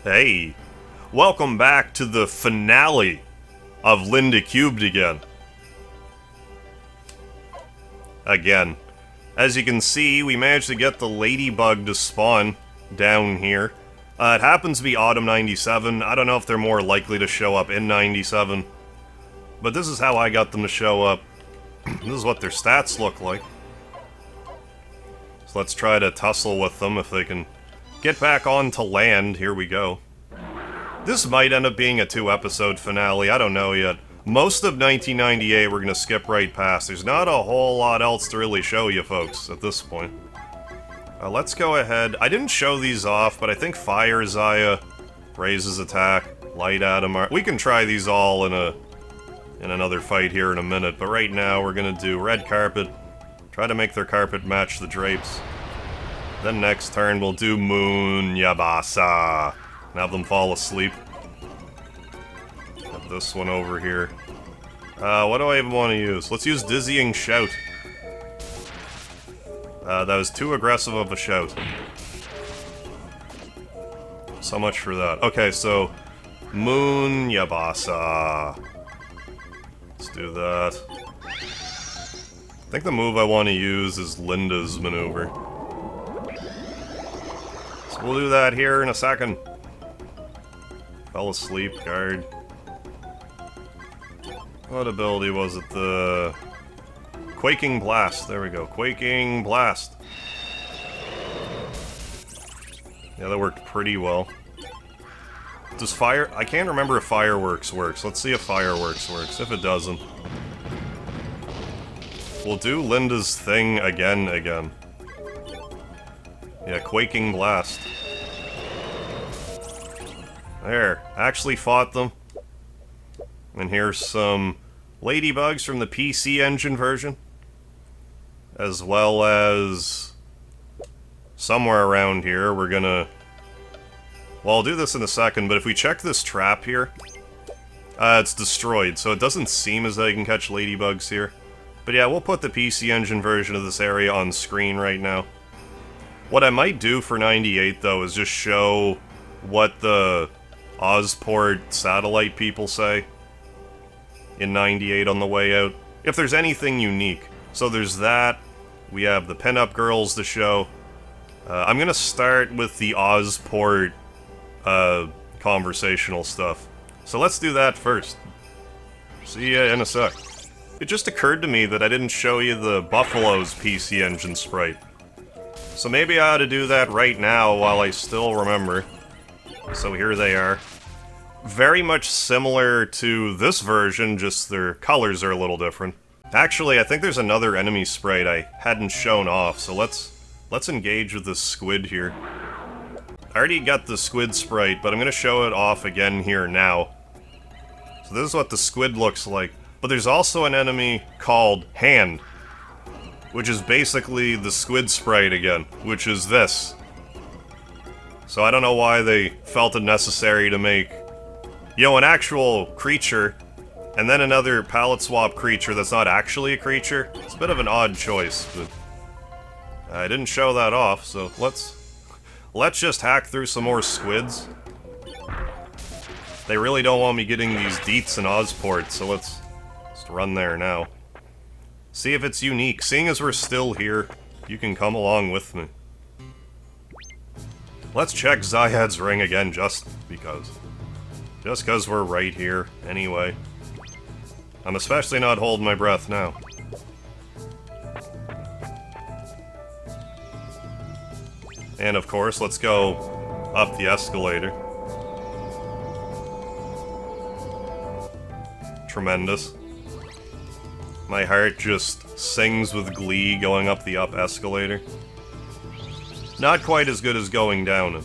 Hey, welcome back to the finale of Linda³ Again. As you can see, we managed to get the Ladybug to spawn down here. It happens to be Autumn 97. I don't know if they're more likely to show up in 97. But this is how I got them to show up. This is what their stats look like. So let's try to tussle with them if they can get back onto land. Here we go. This might end up being a 2-episode finale, I don't know yet. Most of 1998 we're gonna skip right past. There's not a whole lot else to really show you folks at this point. Let's go ahead. I didn't show these off, but I think Fire Zaya raises attack, Light Atom. We can try these all in another fight here in a minute, but right now we're gonna do Red Carpet. Try to make their carpet match the drapes. Then next turn we'll do Moon Yabasa. And have them fall asleep. Have this one over here. What do I even want to use? Let's use Dizzying Shout. That was too aggressive of a shout. So much for that. Okay, so Moon Yabasa. Let's do that. I think the move I want to use is Linda's maneuver. So we'll do that here in a second. Fell asleep, guard. What ability was it? The Quaking Blast. There we go. Quaking Blast. Yeah, that worked pretty well. Does fire... I can't remember if Fireworks works. Let's see if Fireworks works. If it doesn't, we'll do Linda's thing again. Yeah, Quaking Blast. There. Actually fought them. And here's some Ladybugs from the PC Engine version. As well as... somewhere around here, we're gonna... Well, I'll do this in a second, but if we check this trap here... it's destroyed, so it doesn't seem as though you can catch Ladybugs here. But yeah, we'll put the PC Engine version of this area on screen right now. What I might do for 98, though, is just show what the Ozport satellite people say in 98 on the way out. If there's anything unique. So there's that. We have the pinup girls to show. I'm gonna start with the Ozport conversational stuff. So let's do that first. See ya in a sec. It just occurred to me that I didn't show you the Buffalo's PC Engine sprite. So maybe I ought to do that right now while I still remember. So here they are. Very much similar to this version, just their colors are a little different. Actually, I think there's another enemy sprite I hadn't shown off, so let's engage with this squid here. I already got the squid sprite, but I'm gonna show it off again here now. So this is what the squid looks like. But there's also an enemy called Hand, which is basically the squid sprite again, which is this. So I don't know why they felt it necessary to make, you know, an actual creature, and then another palette swap creature that's not actually a creature. It's a bit of an odd choice, but I didn't show that off, so let's just hack through some more squids. They really don't want me getting these deets and Ozports, so let's run there now. See if it's unique. Seeing as we're still here, you can come along with me. Let's check Zayad's ring again, just because. Just because we're right here, anyway. I'm especially not holding my breath now. And of course, let's go up the escalator. Tremendous. My heart just sings with glee going up the up escalator. Not quite as good as going down it.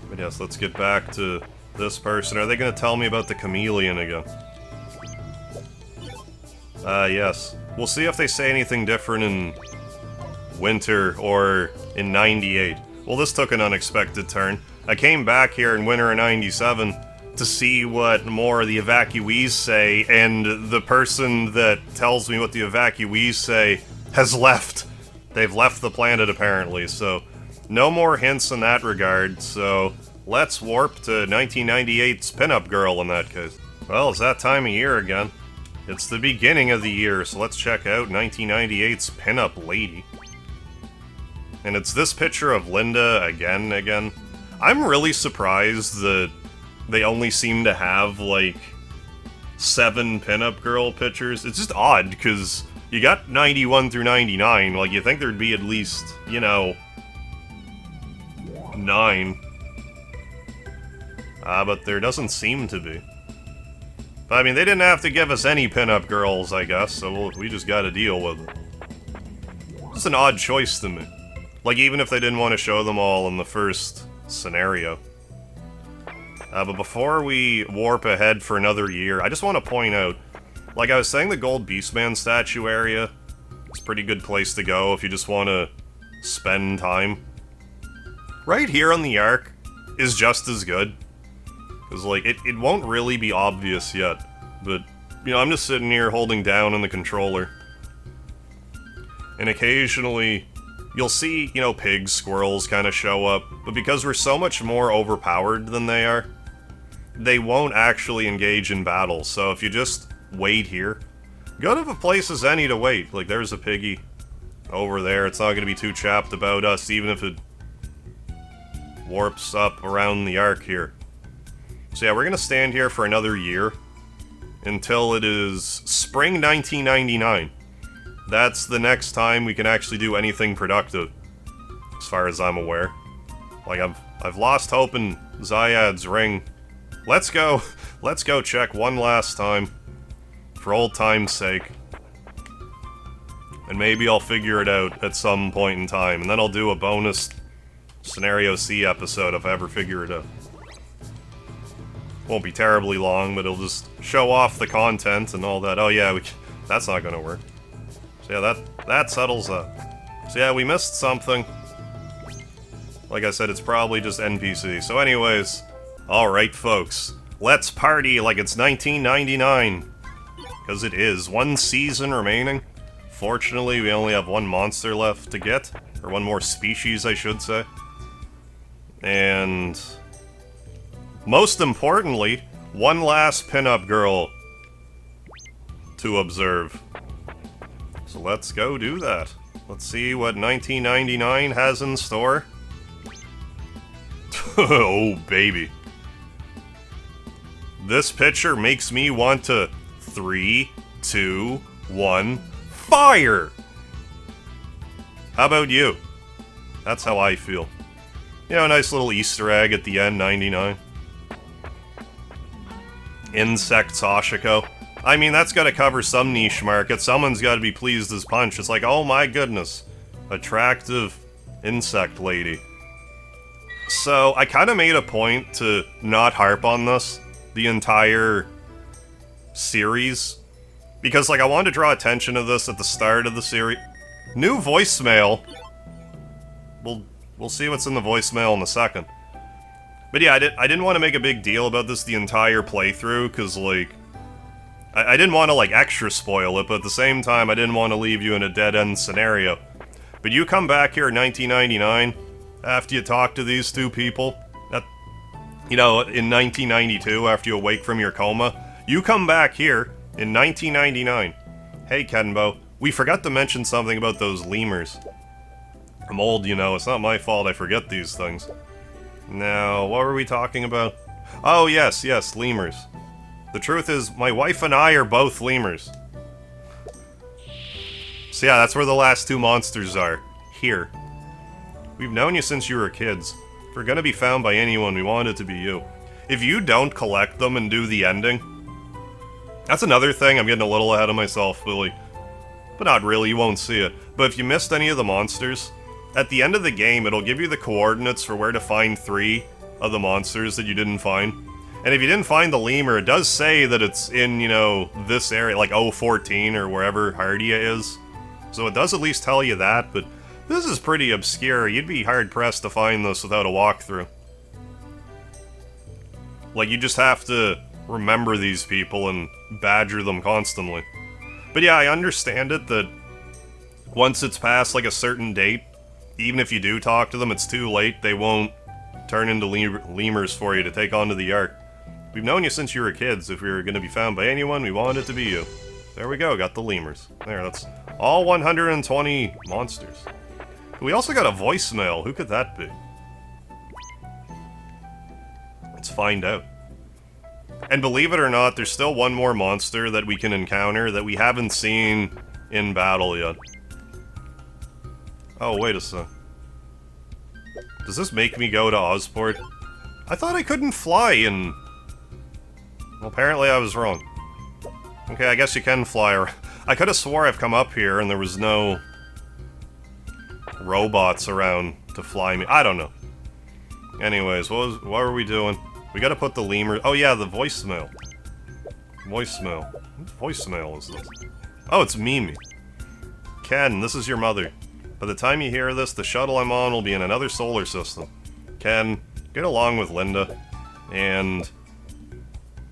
But yes, let's get back to this person. Are they going to tell me about the chameleon again? Yes. We'll see if they say anything different in winter or in 98. Well, this took an unexpected turn. I came back here in winter of 97 to see what more the evacuees say, and the person that tells me what the evacuees say has left. They've left the planet, apparently, so no more hints in that regard, so let's warp to 1998's Pinup Girl in that case. Well, it's that time of year again. It's the beginning of the year, so let's check out 1998's Pinup Lady. And it's this picture of Linda® again. I'm really surprised that they only seem to have, like, 7 Pinup Girl pictures. It's just odd, because you got 91 through 99, like, you think there'd be at least, you know, 9. But there doesn't seem to be. But, I mean, they didn't have to give us any Pinup Girls, I guess, so we just gotta deal with it. It's an odd choice to me. Like, even if they didn't want to show them all in the first scenario. But before we warp ahead for another year, I just want to point out, like I was saying, the Gold Beastman statue area is a pretty good place to go if you just want to spend time. Right here on the Ark is just as good. Because, like, it won't really be obvious yet. But, you know, I'm just sitting here holding down on the controller. And occasionally, you'll see, you know, pigs, squirrels kind of show up. But because we're so much more overpowered than they are, they won't actually engage in battle. So if you just wait here, good of a place as any to wait. Like, there's a piggy over there. It's not going to be too chapped about us, even if it warps up around the Ark here. So yeah, we're going to stand here for another year until it is spring 1999. That's the next time we can actually do anything productive, as far as I'm aware. Like, I've lost hope in Zayad's ring. Let's go check one last time, for old time's sake. And maybe I'll figure it out at some point in time, and then I'll do a bonus Scenario C episode if I ever figure it out. Won't be terribly long, but it'll just show off the content and all that. Oh yeah, that's not gonna work. So yeah, that settles that. So yeah, we missed something. Like I said, it's probably just NPC. So anyways, alright folks, let's party like it's 1999. Because it is. One season remaining. Fortunately, we only have one monster left to get. Or one more species, I should say. And most importantly, one last pinup girl to observe. So let's go do that. Let's see what 1999 has in store. Oh, baby. This picture makes me want to 3, 2, 1, fire! How about you? That's how I feel. You know, a nice little Easter egg at the end, 99. Insect Sashiko. I mean, that's gotta cover some niche market. Someone's gotta be pleased as punch. It's like, oh my goodness. Attractive insect lady. So, I kinda made a point to not harp on this the entire series. Because, like, I wanted to draw attention to this at the start of the series. New voicemail. We'll see what's in the voicemail in a second. But yeah, I didn't want to make a big deal about this the entire playthrough, because, like, I didn't want to, like, extra spoil it, but at the same time, I didn't want to leave you in a dead-end scenario. But you come back here in 1999, after you talk to these two people, you know, in 1992, after you awake from your coma, you come back here in 1999. Hey, Kenbo, we forgot to mention something about those lemurs. I'm old, you know, it's not my fault I forget these things. Now, what were we talking about? Oh, yes, lemurs. The truth is, my wife and I are both lemurs. So yeah, that's where the last two monsters are. Here. We've known you since you were kids. If we're gonna be found by anyone, we want it to be you. If you don't collect them and do the ending... That's another thing, I'm getting a little ahead of myself, Billy. But not really, you won't see it. But if you missed any of the monsters, at the end of the game, it'll give you the coordinates for where to find 3 of the monsters that you didn't find. And if you didn't find the lemur, it does say that it's in, you know, this area, like 014 or wherever Hardia is. So it does at least tell you that, but this is pretty obscure. You'd be hard-pressed to find this without a walkthrough. Like, you just have to remember these people and badger them constantly. But yeah, I understand it that once it's past, like, a certain date, even if you do talk to them, it's too late. They won't turn into lemurs for you to take onto the Ark. We've known you since you were kids. If we were going to be found by anyone, we wanted it to be you. There we go, got the lemurs. There, that's all 120 monsters. We also got a voicemail. Who could that be? Let's find out. And believe it or not, there's still one more monster that we can encounter that we haven't seen in battle yet. Oh, wait a sec. Does this make me go to Ozport? I thought I couldn't fly in... Well, apparently I was wrong. Okay, I guess you can fly around. I could have swore I've come up here and there was no... robots around to fly me. I don't know. Anyways, what were we doing? We gotta put the lemur... Oh yeah, the voicemail. Voicemail. What voicemail is this? Oh, it's Mimi. Ken, this is your mother. By the time you hear this, the shuttle I'm on will be in another solar system. Ken, get along with Linda. And...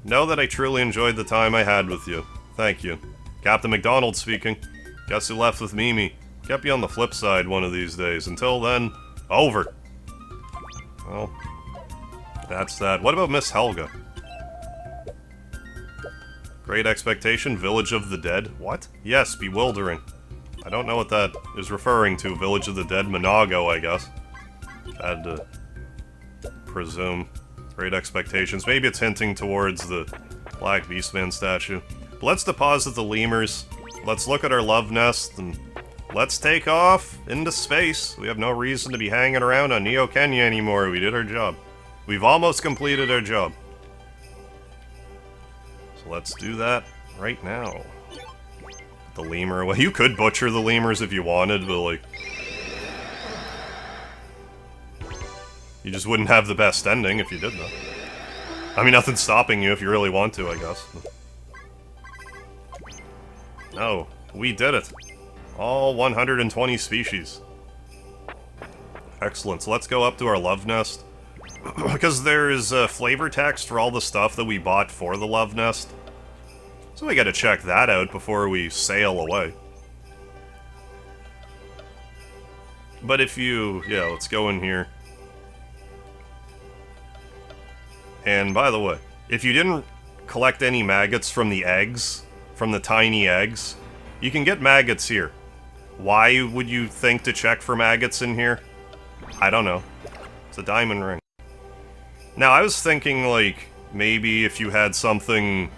know that I truly enjoyed the time I had with you. Thank you. Captain McDonald speaking. Guess who left with Mimi? Kept you on the flip side one of these days. Until then, over. Well, that's that. What about Miss Helga? Great Expectation, Village of the Dead. What? Yes, bewildering. I don't know what that is referring to. Village of the Dead, Monago, I guess. Had to presume. Great Expectations. Maybe it's hinting towards the Black Beastman statue. But let's deposit the lemurs. Let's look at our love nest, and let's take off into space. We have no reason to be hanging around on Neo Kenya anymore. We did our job. We've almost completed our job. So let's do that right now. The lemur. Well, you could butcher the lemurs if you wanted, but like... you just wouldn't have the best ending if you did that. I mean, nothing's stopping you if you really want to, I guess. No, we did it. All 120 species. Excellent, so let's go up to our love nest. Because there's flavor text for all the stuff that we bought for the love nest. So we gotta check that out before we sail away. But if you... yeah, let's go in here. And by the way, if you didn't collect any maggots from the eggs, from the tiny eggs, you can get maggots here. Why would you think to check for maggots in here? I don't know. It's a diamond ring. Now, I was thinking, like, maybe if you had something...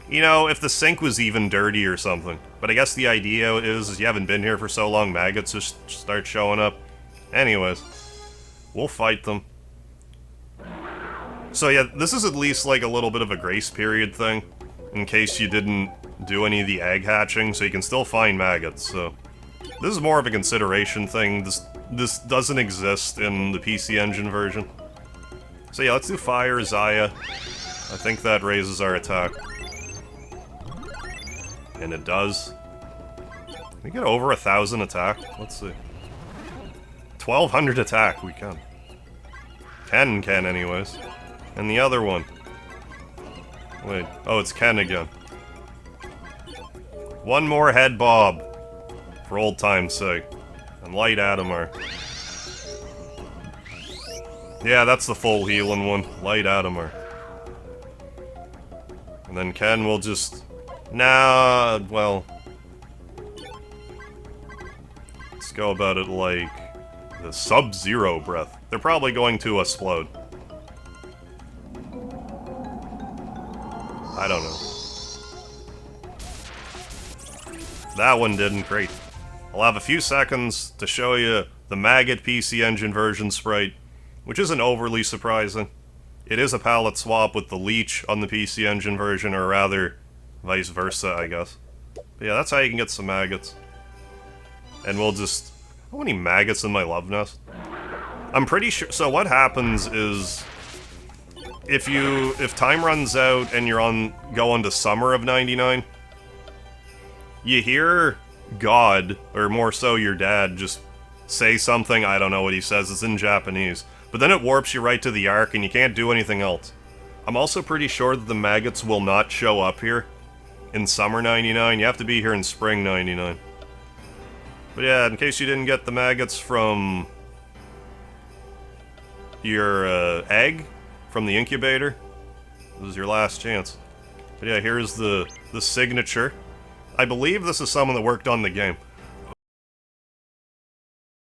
you know, if the sink was even dirty or something. But I guess the idea is you haven't been here for so long, maggots just start showing up. Anyways, we'll fight them. So yeah, this is at least like a little bit of a grace period thing, in case you didn't do any of the egg hatching, so you can still find maggots, so... this is more of a consideration thing. This doesn't exist in the PC Engine version. So yeah, let's do Fire Zaya. I think that raises our attack. And it does. Can we get over 1,000 attack? Let's see. 1,200 attack, we can. 10 can anyways. And the other one. Wait, oh, it's Ken again. One more head bob. For old time's sake. And light Adamar. Yeah, that's the full healing one. Light Adamar. And then Ken will just... nah, well... let's go about it like... the Sub-Zero breath. They're probably going to explode. I don't know. That one didn't. Great. I'll have a few seconds to show you the Maggot PC Engine version sprite, which isn't overly surprising. It is a palette swap with the Leech on the PC Engine version, or rather, vice versa, I guess. But yeah, that's how you can get some maggots. And we'll just... how many maggots in my love nest? I'm pretty sure... so what happens is... if time runs out and you're going to summer of 99, you hear God, or more so your dad, just say something, I don't know what he says, it's in Japanese, but then it warps you right to the Ark and you can't do anything else. I'm also pretty sure that the maggots will not show up here in summer 99, you have to be here in spring 99. But yeah, in case you didn't get the maggots from your egg from the incubator, this is your last chance. But yeah, here's the signature. I believe this is someone that worked on the game.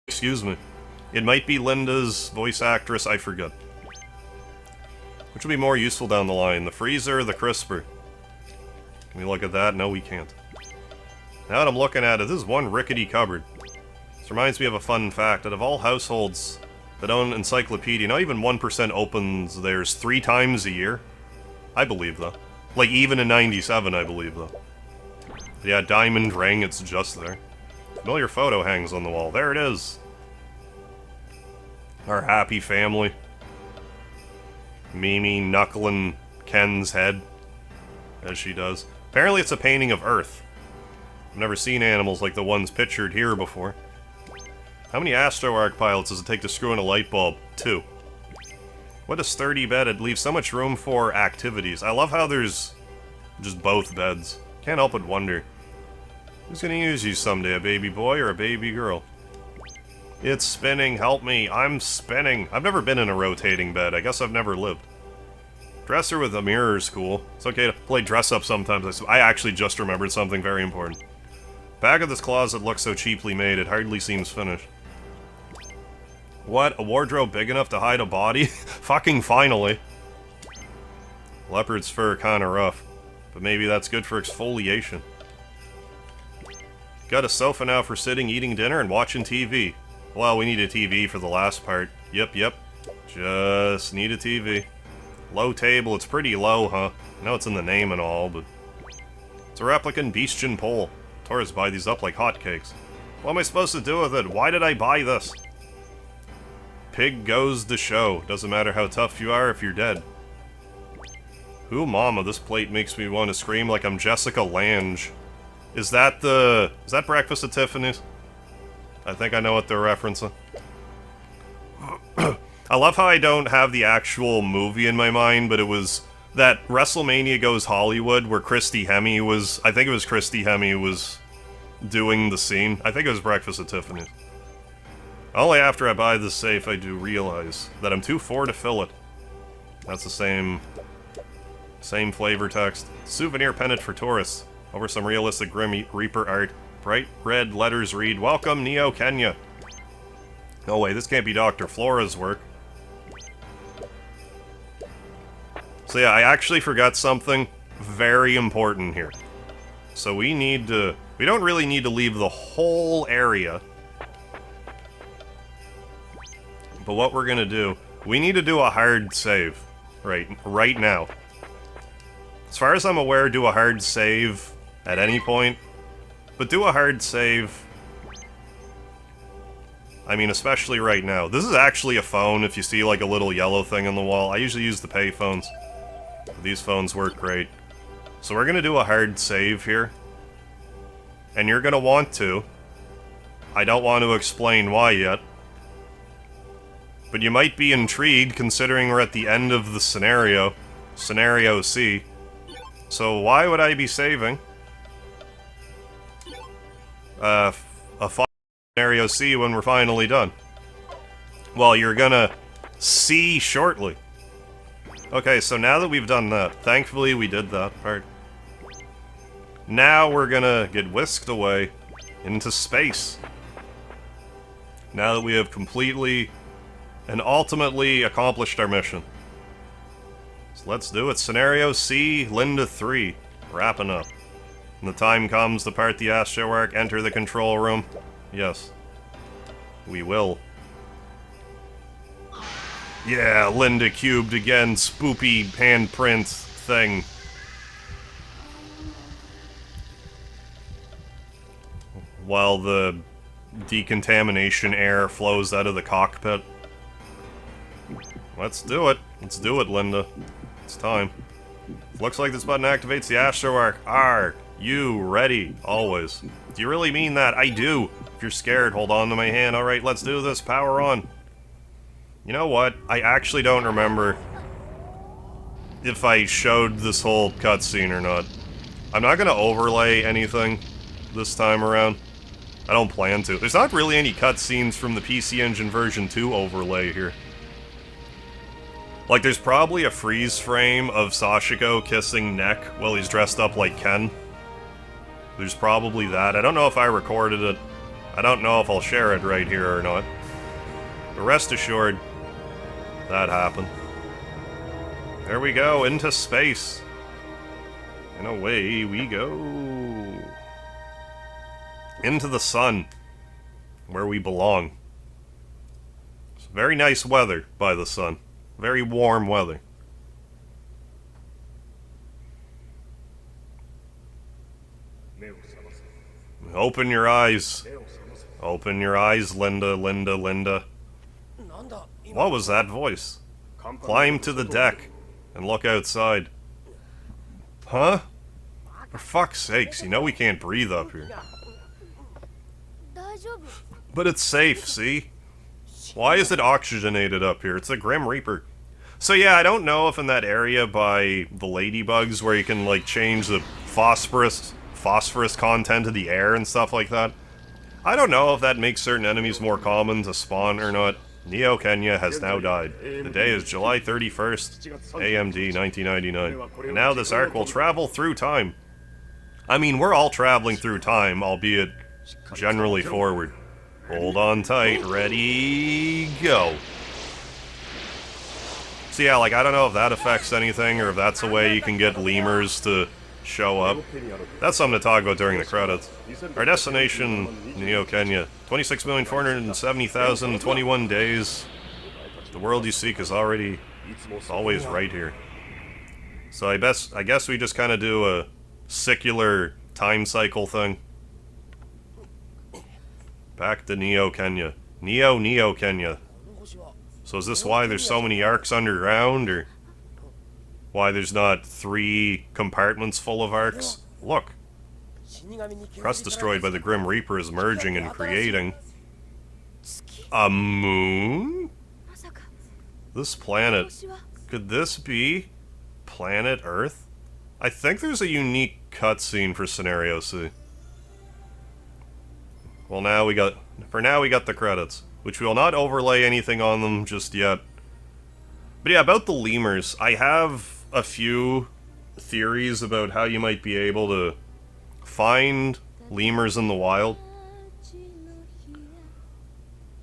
Excuse me. It might be Linda's voice actress, I forget. Which will be more useful down the line, the freezer or the crisper? Can we look at that? No, we can't. Now that I'm looking at it, this is one rickety cupboard. This reminds me of a fun fact, that of all households that own encyclopedia, not even 1% opens theirs 3 times a year. I believe, though. Like, even in 97, I believe, though. But yeah, diamond ring, it's just there. Familiar photo hangs on the wall. There it is. Our happy family. Mimi knuckling Ken's head, as she does. Apparently it's a painting of Earth. I've never seen animals like the ones pictured here before. How many Astro-Arc pilots does it take to screw in a light bulb? 2. What a sturdy bed, it leaves so much room for activities. I love how there's just both beds. Can't help but wonder. Who's gonna use you someday, a baby boy or a baby girl? It's spinning, help me, I'm spinning. I've never been in a rotating bed, I guess I've never lived. Dresser with a mirror is cool. It's okay to play dress up sometimes. I actually just remembered something very important. Back of this closet looks so cheaply made, it hardly seems finished. What? A wardrobe big enough to hide a body? Fucking finally. Leopard's fur kinda rough, but maybe that's good for exfoliation. Got a sofa now for sitting, eating dinner, and watching TV. Well, we need a TV for the last part. Yep. Just need a TV. Low table, it's pretty low, huh? I know it's in the name and all, but... It's a replicant Beastian pole. Tourists buy these up like hotcakes. What am I supposed to do with it? Why did I buy this? Pig goes the show. Doesn't matter how tough you are if you're dead. Ooh, mama, this plate makes me want to scream like I'm Jessica Lange. Is that Breakfast at Tiffany's? I think I know what they're referencing. I love how I don't have the actual movie in my mind, but it was that WrestleMania Goes Hollywood where Christy Hemme was... I think it was Christy Hemme was doing the scene. I think it was Breakfast at Tiffany's. Only after I buy this safe I do realize that I'm too poor to fill it. That's the same flavor text. Souvenir pennant for tourists. Over some realistic Grim Reaper art. Bright red letters read, "Welcome, Neo Kenya." No way, this can't be Dr. Flora's work. So yeah, I actually forgot something very important here. So we don't really need to leave the whole area. But what we're gonna do, we need to do a hard save. Right now. As far as I'm aware, do a hard save at any point. But do a hard save... I mean, especially right now. This is actually a phone, if you see like a little yellow thing on the wall. I usually use the pay phones. These phones work great. So we're gonna do a hard save here. And you're gonna want to. I don't want to explain why yet. But you might be intrigued, considering we're at the end of the scenario. Scenario C. So why would I be saving a Scenario C when we're finally done? Well, you're gonna see shortly. Okay, so now that we've done that, thankfully we did that part. Now we're gonna get whisked away into space. Now that we have completely and ultimately accomplished our mission. So let's do it. Scenario C, Linda³ wrapping up. When the time comes to part the Astro-Arc, enter the control room. Yes. We will. Yeah, Linda³ Again, spoopy handprint thing. While the decontamination air flows out of the cockpit. Let's do it. Let's do it, Linda. It's time. Looks like this button activates the Astro-Arc. Are you ready? Always. Do you really mean that? I do. If you're scared, hold on to my hand. Alright, let's do this. Power on. You know what? I actually don't remember if I showed this whole cutscene or not. I'm not gonna overlay anything this time around. I don't plan to. There's not really any cutscenes from the PC Engine version 2 overlay here. Like, there's probably a freeze frame of Sashiko kissing Neck while he's dressed up like Ken. There's probably that. I don't know if I recorded it. I don't know if I'll share it right here or not. But rest assured, that happened. There we go, into space. And away we go. Into the sun, where we belong. It's very nice weather by the sun. Very warm weather. Open your eyes. Open your eyes, Linda, Linda, Linda. What was that voice? Climb to the deck and look outside. Huh? For fuck's sakes, you know we can't breathe up here. But it's safe, see? Why is it oxygenated up here? It's the Grim Reaper. So yeah, I don't know if in that area by the Ladybugs where you can, like, change the phosphorus content of the air and stuff like that. I don't know if that makes certain enemies more common to spawn or not. Neo Kenya has now died. The day is July 31st, AMD 1999. And now this arc will travel through time. I mean, we're all traveling through time, albeit generally forward. Hold on tight, ready, go. So yeah, like, I don't know if that affects anything, or if that's a way you can get lemurs to show up. That's something to talk about during the credits. Our destination, Neo Kenya. 26,470,021 days. The world you seek is always right here. So I guess we just kind of do a secular time cycle thing. Back to Neo Kenya. Neo Kenya. So is this why there's so many arcs underground, or why there's not 3 compartments full of arcs? Look. Crust destroyed by the Grim Reaper is merging and creating a moon? This planet. Could this be planet Earth? I think there's a unique cutscene for Scenario C. Well, for now we got the credits, which we will not overlay anything on them just yet. But yeah, about the lemurs, I have a few theories about how you might be able to find lemurs in the wild.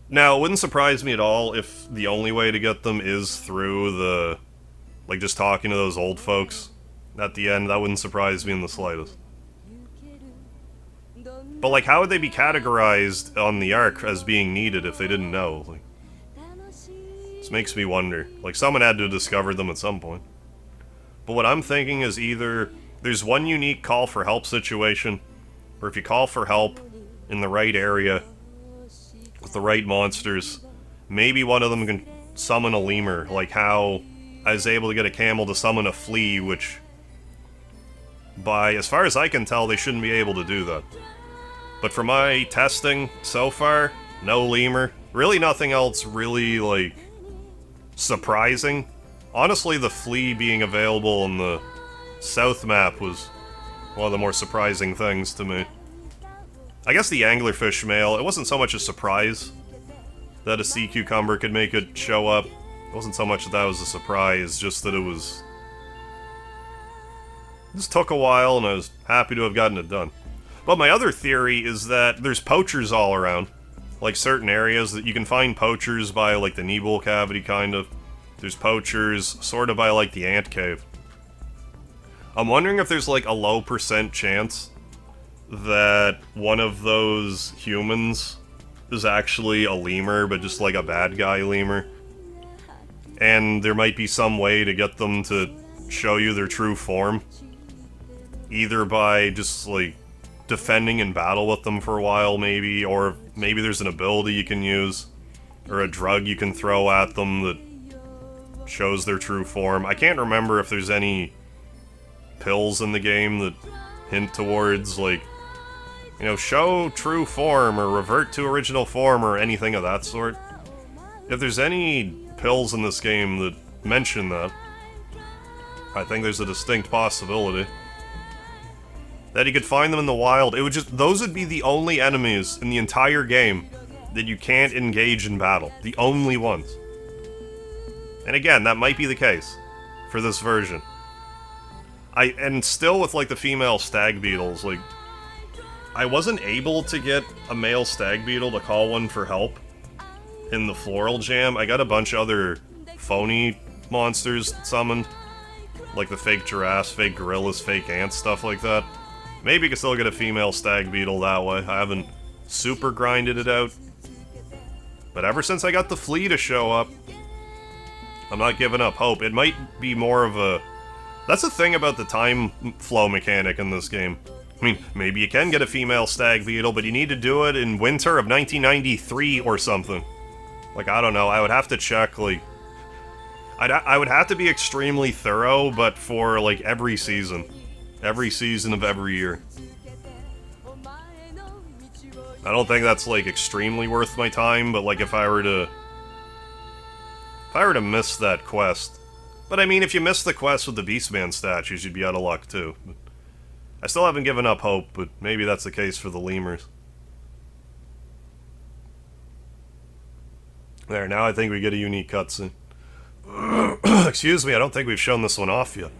Now, it wouldn't surprise me at all if the only way to get them is through the, like, just talking to those old folks at the end. That wouldn't surprise me in the slightest. But, like, how would they be categorized on the arc as being needed if they didn't know? Like, this makes me wonder. Like, someone had to have discovered them at some point. But what I'm thinking is either there's one unique call for help situation, or if you call for help in the right area, with the right monsters, maybe one of them can summon a lemur, like how I was able to get a camel to summon a flea, which, as far as I can tell, they shouldn't be able to do that. But for my testing so far, no lemur. Really nothing else really, like, surprising. Honestly, the flea being available in the south map was one of the more surprising things to me. I guess the anglerfish male, it wasn't so much a surprise that a sea cucumber could make it show up. It wasn't so much that was a surprise, just that it was... This took a while, and I was happy to have gotten it done. But my other theory is that there's poachers all around. Like, certain areas that you can find poachers by, like, the Nebul cavity, kind of. There's poachers sort of by, like, the ant cave. I'm wondering if there's, like, a low % chance that one of those humans is actually a lemur, but just, like, a bad guy lemur. And there might be some way to get them to show you their true form. Either by just, like, defending in battle with them for a while, maybe, or maybe there's an ability you can use, or a drug you can throw at them that shows their true form. I can't remember if there's any pills in the game that hint towards, like, you know, show true form, or revert to original form, or anything of that sort. If there's any pills in this game that mention that, I think there's a distinct possibility that you could find them in the wild. It would just, those would be the only enemies in the entire game that you can't engage in battle. The only ones. And again, that might be the case for this version. And still with, like, the female stag beetles, like, I wasn't able to get a male stag beetle to call one for help in the floral jam. I got a bunch of other phony monsters summoned, like the fake giraffes, fake gorillas, fake ants, stuff like that. Maybe you can still get a female stag beetle that way. I haven't super grinded it out. But ever since I got the flea to show up, I'm not giving up hope. It might be more of a... That's the thing about the time flow mechanic in this game. I mean, maybe you can get a female stag beetle, but you need to do it in winter of 1993 or something. Like, I don't know, I would have to check, like... I would have to be extremely thorough, but for, like, every season. Every season of every year. I don't think that's, like, extremely worth my time, but, like, if I were to miss that quest... But, I mean, if you miss the quest with the Beastman statues, you'd be out of luck, too. But I still haven't given up hope, but maybe that's the case for the lemurs. There, now I think we get a unique cutscene. Excuse me, I don't think we've shown this one off yet.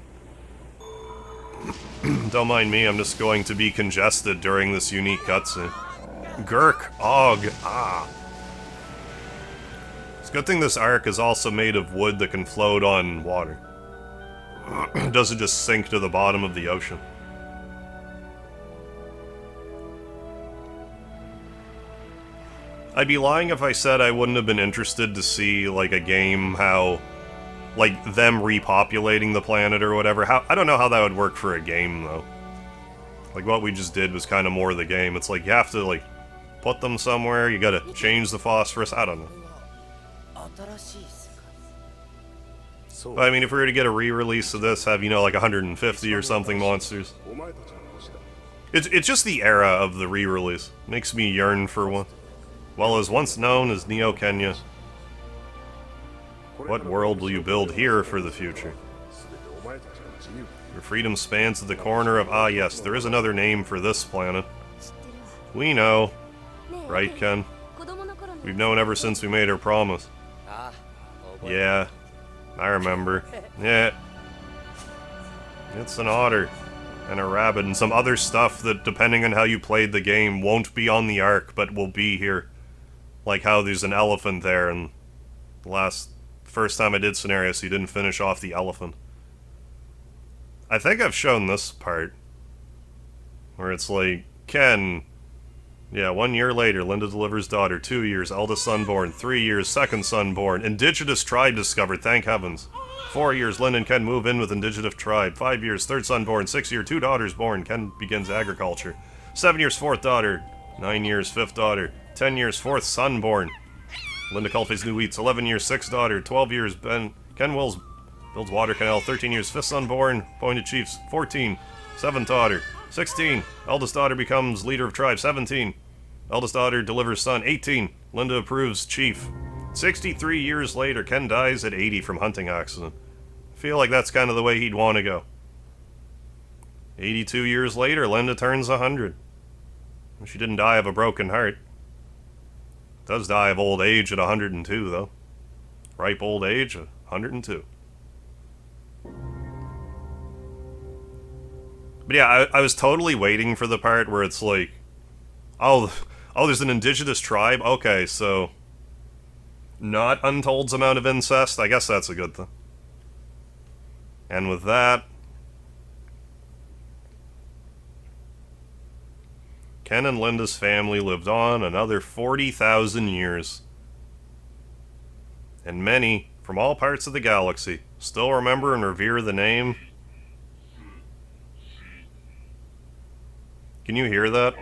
Don't mind me, I'm just going to be congested during this unique cutscene. Gurk, Og, ah. It's a good thing this ark is also made of wood that can float on water. It doesn't just sink to the bottom of the ocean. I'd be lying if I said I wouldn't have been interested to see, like, a game how... Like, them repopulating the planet or whatever. I don't know how that would work for a game, though. Like, what we just did was kind of more the game. It's like, you have to, like, put them somewhere, you gotta change the phosphorus, I don't know. But, I mean, if we were to get a re-release of this, have, you know, like 150 or something monsters. It's just the era of the re-release. Makes me yearn for one. Well, as once known as Neo Kenya, what world will you build here for the future? Your freedom spans at the corner of... Ah, yes, there is another name for this planet. We know. Right, Ken? We've known ever since we made our promise. Yeah, I remember. Yeah. It's an otter. And a rabbit and some other stuff that, depending on how you played the game, won't be on the Ark, but will be here. Like how there's an elephant there, and the first time I did scenarios, he didn't finish off the elephant. I think I've shown this part. Where it's like, Ken... Yeah, 1 year later, Linda delivers daughter. 2 years, eldest son born. 3 years, second son born. Indigenous tribe discovered, thank heavens. 4 years, Linda and Ken move in with indigenous tribe. 5 years, third son born. 6 years, 2 daughters born. Ken begins agriculture. 7 years, fourth daughter. 9 years, fifth daughter. 10 years, fourth son born. Linda cultivates new wheats. 11 years, sixth daughter. 12 years, Ken Wills builds water canal. 13 years, fifth son born. Appointed chiefs. 14, seventh daughter. 16, eldest daughter becomes leader of tribe. 17, eldest daughter delivers son. 18, Linda approves chief. 63 years later, Ken dies at 80 from hunting accident. I feel like that's kind of the way he'd want to go. 82 years later, Linda turns 100. She didn't die of a broken heart. Does die of old age at 102, though. Ripe old age, 102. But yeah, I was totally waiting for the part where it's like, oh, there's an indigenous tribe? Okay, so... Not Untold's amount of incest? I guess that's a good thing. And with that... Ken and Linda's family lived on another 40,000 years. And many, from all parts of the galaxy, still remember and revere the name... Can you hear that?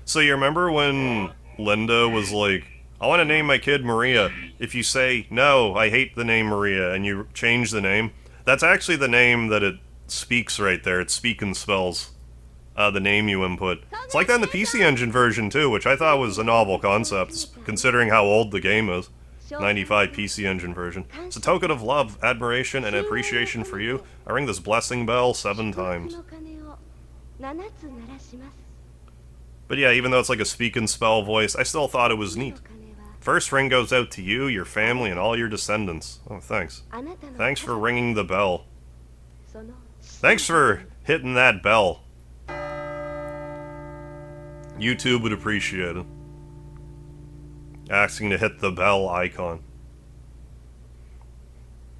So you remember when Linda was like, I want to name my kid Maria. If you say, no, I hate the name Maria, and you change the name, that's actually the name that it speaks right there. It speak and spells the name you input. It's like that in the PC Engine version too, which I thought was a novel concept, considering how old the game is. 95 PC Engine version. It's a token of love, admiration, and appreciation for you. I ring this blessing bell 7 times. But yeah, even though it's like a speak and spell voice, I still thought it was neat. First ring goes out to you, your family, and all your descendants. Oh, thanks. Thanks for ringing the bell. Thanks for hitting that bell. YouTube would appreciate it. Asking to hit the bell icon.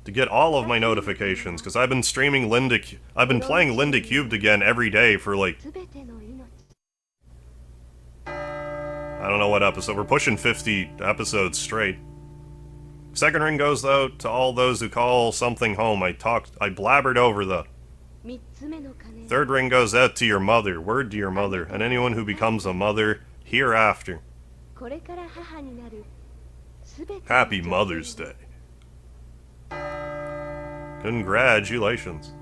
To get all of my notifications, because I've been streaming I've been playing Linda³ Again every day for like... I don't know what episode. We're pushing 50 episodes straight. Second ring goes out to all those who call something home. I blabbered over the... Third ring goes out to your mother. Word to your mother. And anyone who becomes a mother hereafter. Happy Mother's Day. Congratulations.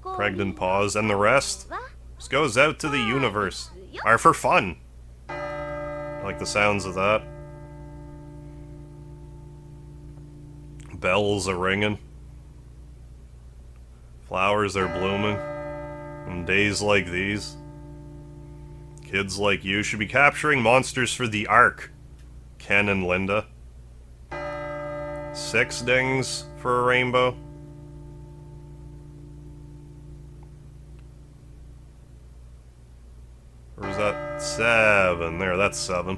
Pregnant pause, and the rest just goes out to the universe. Are for fun. I like the sounds of that. Bells are ringing. Flowers are blooming. On days like these, kids like you should be capturing monsters for the Ark. Ken and Linda. 6 dings for a rainbow. Or was that 7? There, that's 7.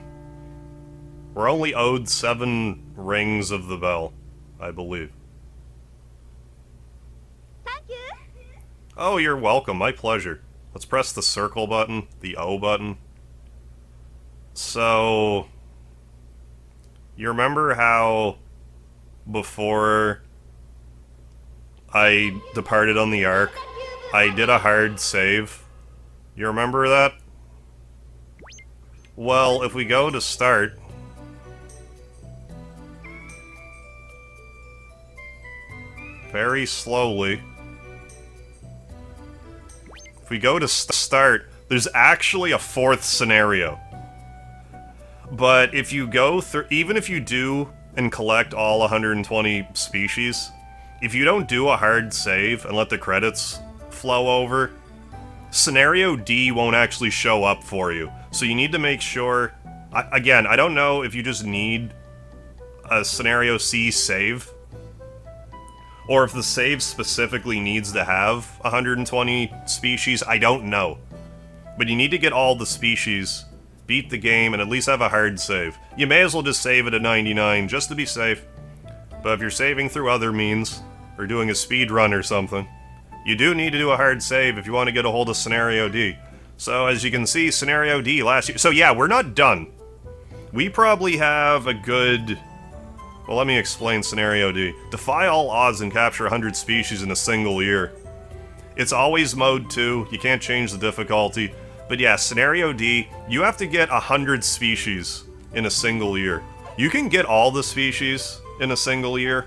We're only owed 7 rings of the bell, I believe. Thank you. Oh, you're welcome. My pleasure. Let's press the circle button, the O button. So, you remember how before I departed on the Ark, I did a hard save? You remember that? Well, if we go to start... very slowly... If we go to start, there's actually a 4th scenario. But if you go through... even if you do and collect all 120 species, if you don't do a hard save and let the credits flow over, Scenario D won't actually show up for you. So you need to make sure... again, I don't know if you just need a Scenario C save, or if the save specifically needs to have 120 species, I don't know. But you need to get all the species, beat the game, and at least have a hard save. You may as well just save it at 99, just to be safe. But if you're saving through other means, or doing a speed run or something, you do need to do a hard save if you want to get a hold of Scenario D. So as you can see, Scenario D last year... So yeah, we're not done. We probably have a good... Well, let me explain Scenario D. Defy all odds and capture 100 species in a single year. It's always Mode 2, you can't change the difficulty. But yeah, Scenario D, you have to get 100 species in a single year. You can get all the species in a single year.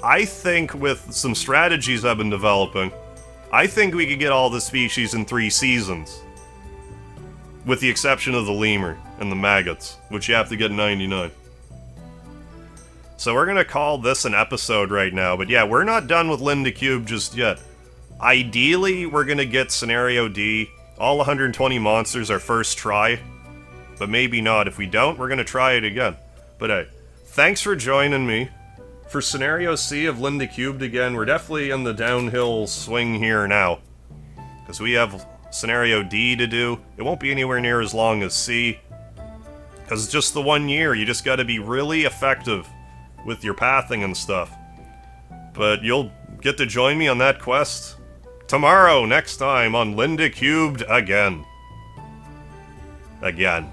I think with some strategies I've been developing, I think we could get all the species in 3 seasons. With the exception of the lemur and the maggots, which you have to get 99. So we're gonna call this an episode right now, but yeah, we're not done with Linda³ just yet. Ideally, we're gonna get Scenario D, all 120 monsters our first try, but maybe not. If we don't, we're gonna try it again. But hey, thanks for joining me. For Scenario C of Linda³ Again, we're definitely in the downhill swing here now. Because we have Scenario D to do. It won't be anywhere near as long as C. Because it's just the 1 year, you just gotta be really effective with your pathing and stuff. But you'll get to join me on that quest tomorrow, next time on Linda³ Again. Again.